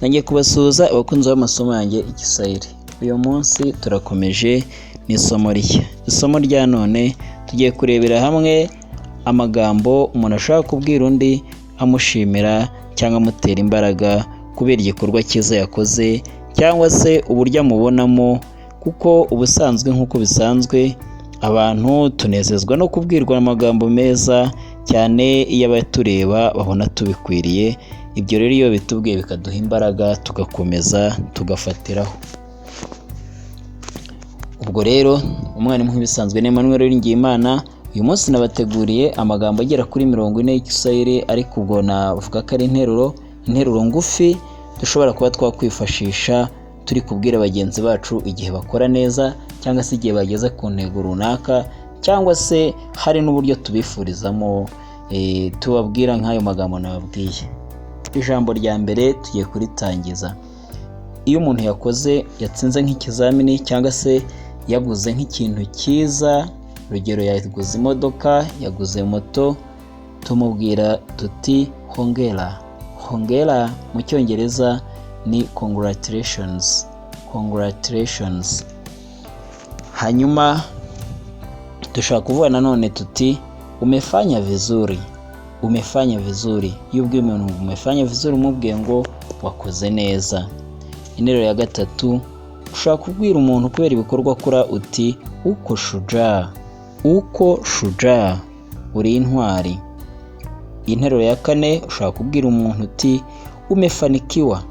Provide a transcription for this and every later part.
Nangiye kubasuhuza abakunzi b'amasomo yanjye Igiswahili. Uyu munsi turakomeje n'isomo rishya. Isomo rya none tugiye kurebera hamwe amagambo umuntu ashaka kubwira undi amushimira cyangwa amutera imbaraga kubera igikorwa cyiza yakoze cyangwa se uburyo amubonamo, kuko ubusanzwe nk'uko bisanzwe abantu tunezezwa no kubwirwa amagambo meza cyane iyo abatureba babona tubikwiriye. Ibyo rero iyo bitubwiye bikaduha imbaraga tugakomeza tugafatiraho. Ubwo rero umwarimu nk'ibisanzwe ni Emmanuel Uwiringiyimana. Uyu munsi nabateguriye amagambo agera kuri 40 y'Igiswahili, ariko ubwo navuga ko ari interuro ngufi dushobora kuba twakwifashisha turi kubwira bagenzi bacu igihe bakora neza cyangwa se igihe bageze ku ntego runaka, cyangwa se hari n'uburyo tubifurizamo tubabwira nk'ayo magambo nababwiye. Ijambo rya mbere tugiye kuritangiza. Iyo umuntu yatsinze nk'ikizamini cyangwa se yaguze nk'ikintu cyiza, urugero yaguze imodoka, yaguze moto, tumubwira tuti hongera. Hongera mu cyongereza ni congratulations. Congratulations. Hanyuma dushobora kuvuga nanone tuti umefanya vizuri. Umefanya vizuri. Iyo ubwiye umuntu ngo umefanya vizuri, umubwiye ngo wakoze neza. Interuro ya gatatu, ushaka kubwira umuntu kubera ibikorwa akora uti uko shujaa. Uko shujaa, uri intwari. Interuro ya kane, ushaka kubwira umuntu uti umefanikiwa.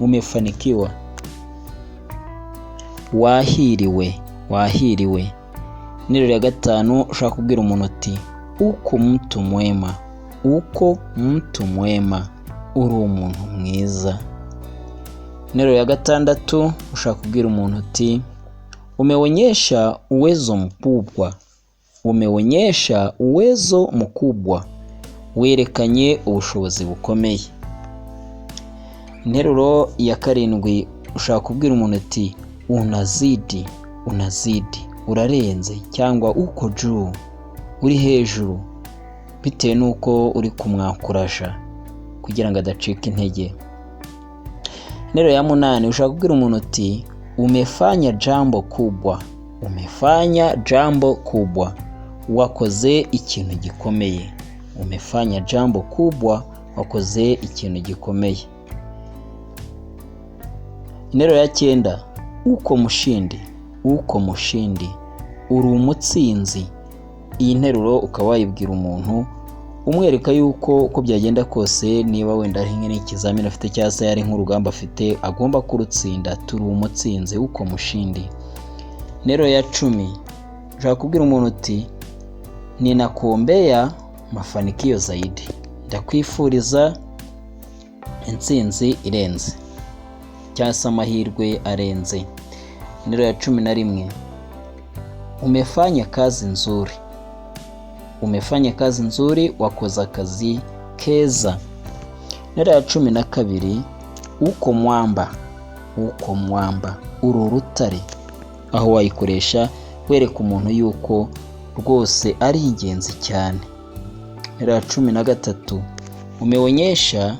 Umefanikiwa. Wahiriwe. Wahiriwe. Interuro ya gatanu, ushaka kubwira umuntu uti uko mtu mwema. Uko mtu mwema, uri umuntu mwiza. Interuro ya gatandatu, ushaka kubwira umuntu uti umeonyesha uwezo mkubwa. Umeonyesha uwezo mkubwa, werekanye ubushobozi bukomeye. Interuro ya karindwi, ushaka kubwira umuntu uti unazidi. Unazidi, urarenze cyangwa uko juu, uri hejuru, bitewe nuko uri kumwakurasha kugira ngo adacika intege. Interuro ya munani, ushaka kubwira umuntu uti umefanya jambo kubwa. Umefanya jambo kubwa, wakoze ikintu gikomeye. Umefanya jambo kubwa, wakoze ikintu gikomeye. Interuro ya 9, uko mushindi. Uko mushindi, uri umutsinzi. Iyi nteruro ukaba wayibwira umuntu umwereka yuko uko byagenda kose, niba wenda ari nk'ikizamini afite cyangwa se ari nk'urugamba afite, agomba kurutsinda. Turi umutsinzi, uko mushindi. Interuro ya 10, ushaka kubwira umuntu uti ninakuombea mafanikio zaidi. Ndakwifuriza intsinzi irenze cyangwa se amahirwe arenze. Interuro ya 11, umefanya kazi nzuri. Umefanya kazi nzuri, wakoze akazi keza. Interuro ya 12, uko mwamba. Uko mwamba, uri urutare. Aho wayikoresha wereka umuntu yuko rwose ari ingenzi cyane. Interuro ya 13, umeonyesha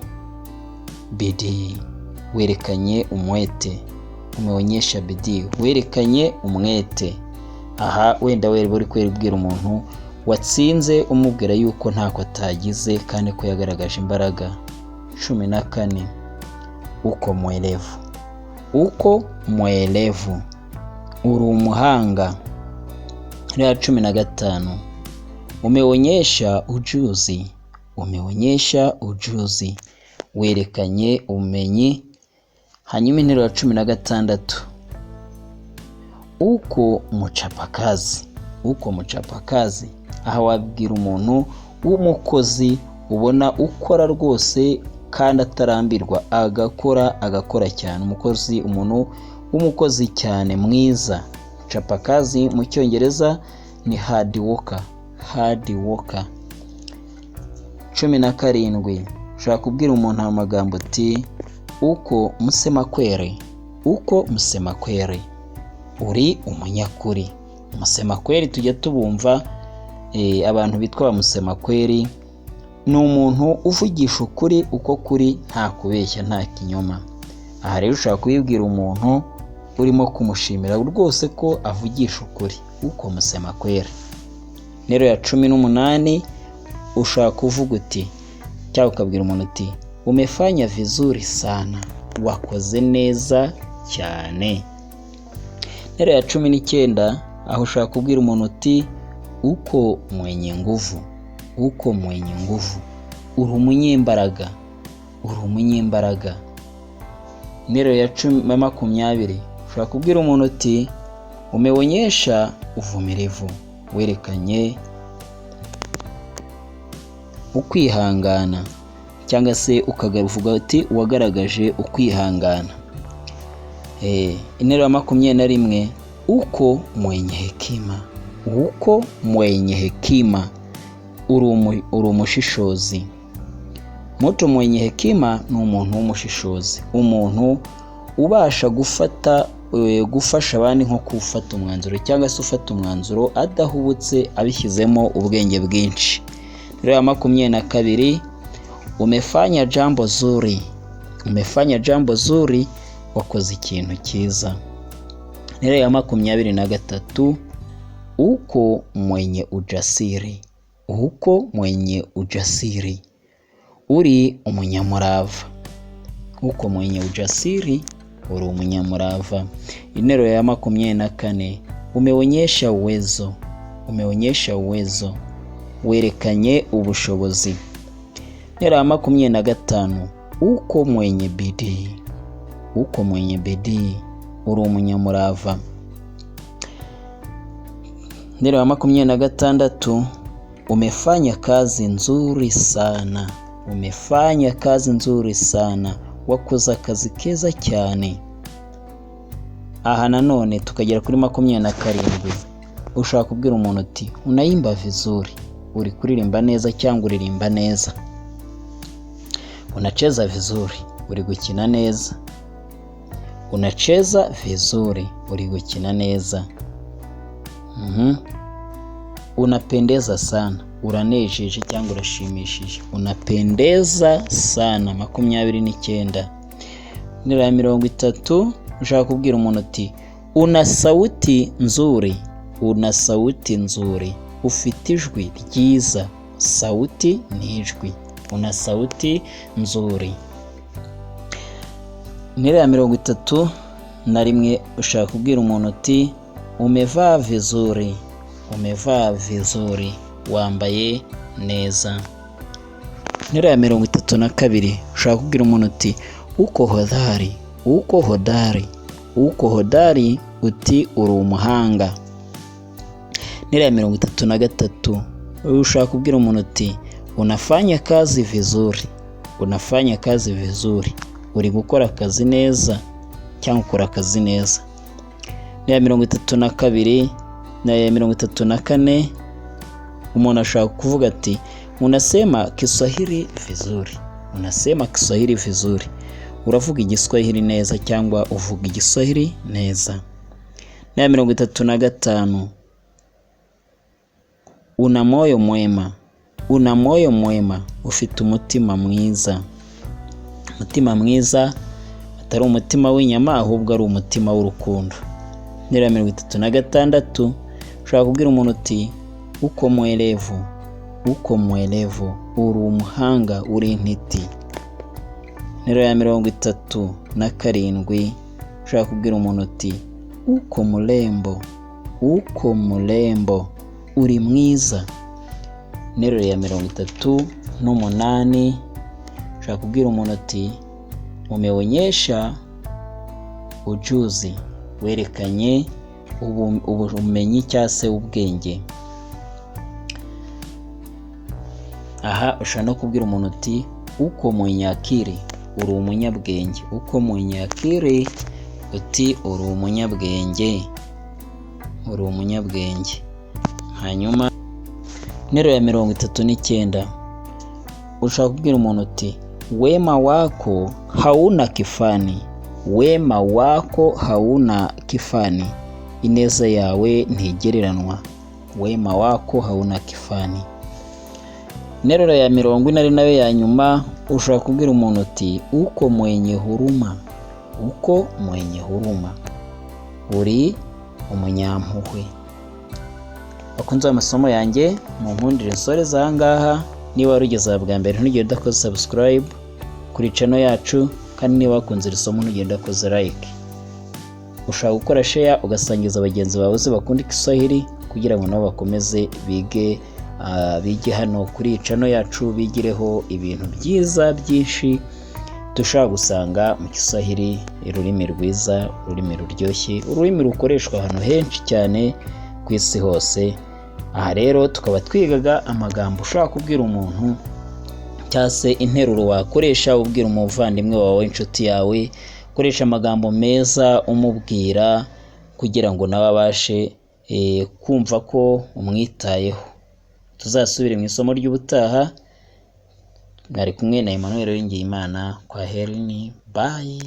bidii. Werekanye umwete. Umeonyesha bidii, werekanye umwete. Aha wenda uri kubwira umuntu watsinze, umubwira yuko ntako atagize kandi ko yagaragaje imbaraga. 14, uko mwelevu. Uko mwelevu, uri umuhanga. Interuro ya 15, umeonyesha ujuzi. Umeonyesha ujuzi, werekanye ubumenyi. Hanyuma interuro ya 16, uko mchapakazi. Uko mchapakazi, aha wabwira umuntu w'umukozi ubona ukora rwose kandi atarambirwa, agakora cyane. Umuntu w'umukozi cyane mwiza. Mchapakazi mu cyongereza ni hard worker. Hard worker. 17, ushaka kubwira umuntu amagambo uti uko msema kweli. Uko msema kweli, uri umunyakuri. Musema kweli tujya tubumva abantu bitwa bamusema kweli, ni umuntu uvugisha ukuri uko kuri, nta kubeshya nta kinyoma. Aha rero ushaka kuyibwira umuntu urimo kumushimira rwose ko avugisha ukuri, uko musema kwera. Interuro ya 18 ushaka kuvuga uti cyangwa ukabwira umuntu uti umefanya vizuri sana, wakoze neza cyane. Interuro ya 19 aho ushaka kubwira umuntu uti uko mwenye nguvu, uko mwenye nguvu, uri umunyembaraga, uri umunyembaraga. Interuro ya 20 ushaka kubwira umuntu uti umeonyesha uvumilivu, werekanye ukwihangana, cyangwa se ukagaruvuga uti wagaragaje ukwihangana. Interuro ya 21 uko mwenye hekima, uko mwenye hekima, uri umushishozi. Mtu mwenye hekima ni umuntu w'umushishozi, umuntu ubasha gufasha abandi nko gufata umwanzuro, cyangwa se ufata umwanzuro adahubutse abishyizemo ubwenge bwinshi. Interuro ya 22 umefanya jambo zuri, umefanya jambo zuri, wakoze ikintu cyiza. Interuro ya 23 uko mwenye ujasiri, uko mwenye ujasiri, uri umunyamurava, uko mwenye ujasiri, uri umunyamurava. Interuro ya 24 umeonyesha uwezo, umeonyesha uwezo, werekanye ubushobozi. Interuro ya 25 uko mwenye bidii, uko mwenye bidii, uri umunyamurava. Interuro ya 26 umefanya kazi nzuri sana, umefanya kazi nzuri sana, wakoze akazi keza cyane. Aha nanone tukagera kuri 27 ushaka kubwira umuntu uti unaimba vizuri, uri kuririmba neza cyangwa uririmba neza. Unacheza vizuri, uri gukina neza. Unacheza vizuri, uri gukina neza. Unapendeza sana, uranejeje cyangwa urashimishije. Unapendeza sana. 29. Interuro ya 30 ushaka kubwira umuntu uti una sauti nzuri, una sauti nzuri, ufite ijwi ryiza. Sauti ni ijwi, una sauti nzuri. Interuro ya 31 ushaka kubwira umuntu uti umevaa vizuri, umevaa vizuri, wambaye neza. Interuro ya 32 ushaka kubwira umuntu uti uko hodari, uko hodari, uko hodari, uti uri umuhanga. Interuro ya 33 ushaka kubwira umuntu uti unafanya kazi vizuri, unafanya kazi vizuri, uri gukora akazi neza cyangwa ukora akazi neza. Interuro ya 32 na ya 34 umuntu ashaka kuvuga ati unasema Kiswahili vizuri, unasema Kiswahili vizuri, uravuga Igiswahili neza cyangwa uvuga Igiswahili neza. Na 35 una moyo mwema, una moyo mwema, ufite umutima mwiza. Umutima mwiza atari umutima w'inyama, ahubwo ari umutima w'urukundo. Interuro ya 36 ushaka kubwira umuntu uti uko mwelevu, uko mwelevu, uri umuhanga, uri intiti. Interuro ya 37 ushaka kubwira umuntu uti uko murembo, uko murembo, uri mwiza. Interuro ya 38 ushaka kubwira umuntu uti umeonyesha ujuzi, werekanye ubumenyi cyangwa se ubwenge. Aha ushaka no kubwira umuntu uti uko mwenye akili, uri umunyabwenge. Uko mwenye akili, uti uri umunyabwenge, uri umunyabwenge. Hanyuma interuro ya 39 ushaka kubwira umuntu uti wema wako hauna kifani, wema wako hauna kifani, ineza yawe ntigereranwa. Wema wako hauna kifani. Interuro ya 40 nayo ya nyuma ushaka kubwira umuntu uti uko mwenye huruma, uko mwenye huruma, uri umunyampuhwe. Bakunze amasomo yanjye mu nkundire nsoreza aha ngaha. Niba warugeze bwa mbere ntugire udakoze subscribe kuri channel yacu, kandi niba wakunze iri somo ntugire udakoze like. Ushaka gukora share ugasangiza abagenzi bawe bakunda Igiswahili kugira ngo nabo bakomeze bige hano kuri channel yacu, bigireho ibintu byiza byinshi dushaka gusanga mu Kiswahili, ururimi rwiza, ururimi ruryoshye, ururimi rukoreshwa ahantu henshi cyane ku isi hose. Aha rero tukaba twigaga amagambo ushaka kubwira umuntu, cyangwa se interuro wakoresha ubwira umuvandimwe wawe, inshuti yawe. Koresha amagambo meza umubwira kugira ngo nawe abashe kumva ko umwitayeho. Tuzasubire mu isomo ry'ubutaha. Mwari kumwe na Emmanuel Uwiringiyimana. Kwa herini, bye.